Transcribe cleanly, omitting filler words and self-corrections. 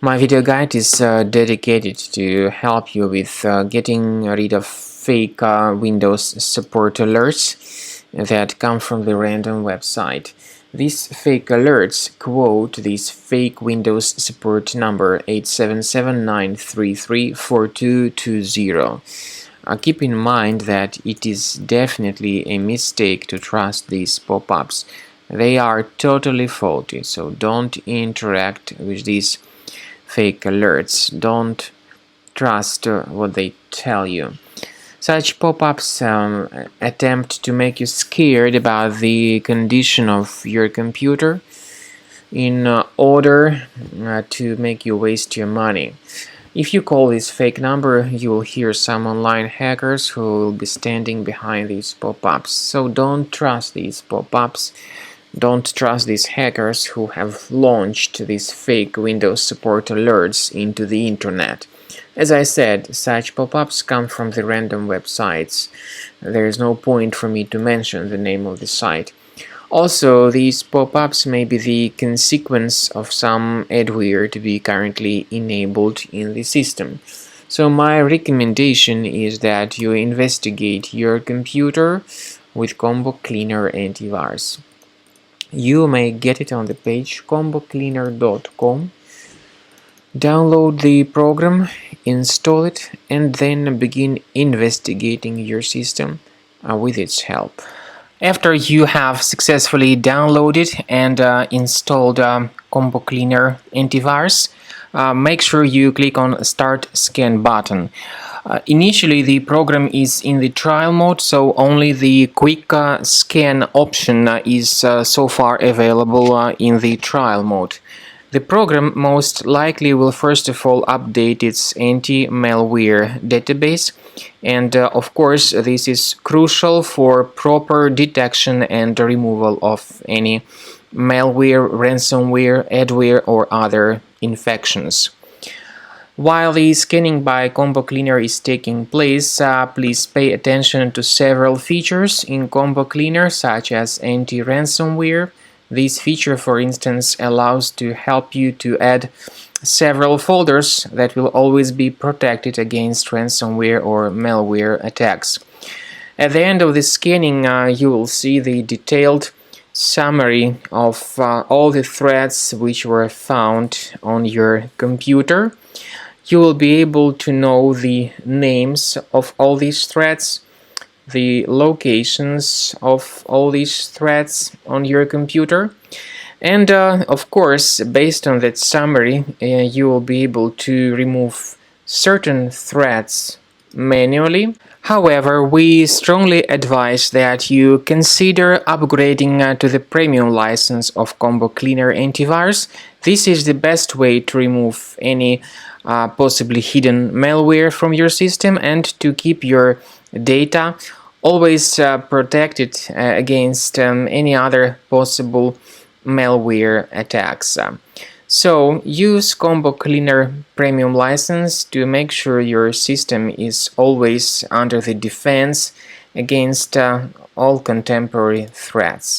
My video guide is dedicated to help you with getting rid of fake Windows support alerts that come from the random website. These fake alerts quote this fake Windows support number 877-933-4220. Keep in mind that it is definitely a mistake to trust these pop-ups. They are totally faulty, so don't interact with these fake alerts. Don't trust what they tell you. Such pop-ups attempt to make you scared about the condition of your computer in order to make you waste your money. If you call this fake number, you will hear some online hackers who will be standing behind these pop-ups. So don't trust these pop-ups. Don't trust these hackers who have launched these fake Windows support alerts into the internet. As I said, such pop-ups come from the random websites. There is no point for me to mention the name of the site. Also, these pop-ups may be the consequence of some adware to be currently enabled in the system. So my recommendation is that you investigate your computer with Combo Cleaner Antivirus. You may get it on the page combocleaner.com. Download the program, install it, and then begin investigating your system with its help. After you have successfully downloaded and installed Combo Cleaner Antivirus, make sure you click on Start Scan button. Initially, the program is in the trial mode, so only the quick scan option is so far available in the trial mode. The program most likely will first of all update its anti-malware database, and of course this is crucial for proper detection and removal of any malware, ransomware, adware or other infections. While the scanning by Combo Cleaner is taking place, please pay attention to several features in Combo Cleaner, such as anti-ransomware. This feature, for instance, allows to help you to add several folders that will always be protected against ransomware or malware attacks. At the end of the scanning, you will see the detailed summary of all the threats which were found on your computer. You will be able to know the names of all these threats, the locations of all these threats on your computer, and of course, based on that summary, you will be able to remove certain threats manually. However, we strongly advise that you consider upgrading to the premium license of Combo Cleaner Antivirus. This is the best way to remove any possibly hidden malware from your system and to keep your data always protected against any other possible malware attacks. So use Combo Cleaner Premium license to make sure your system is always under the defense against all contemporary threats.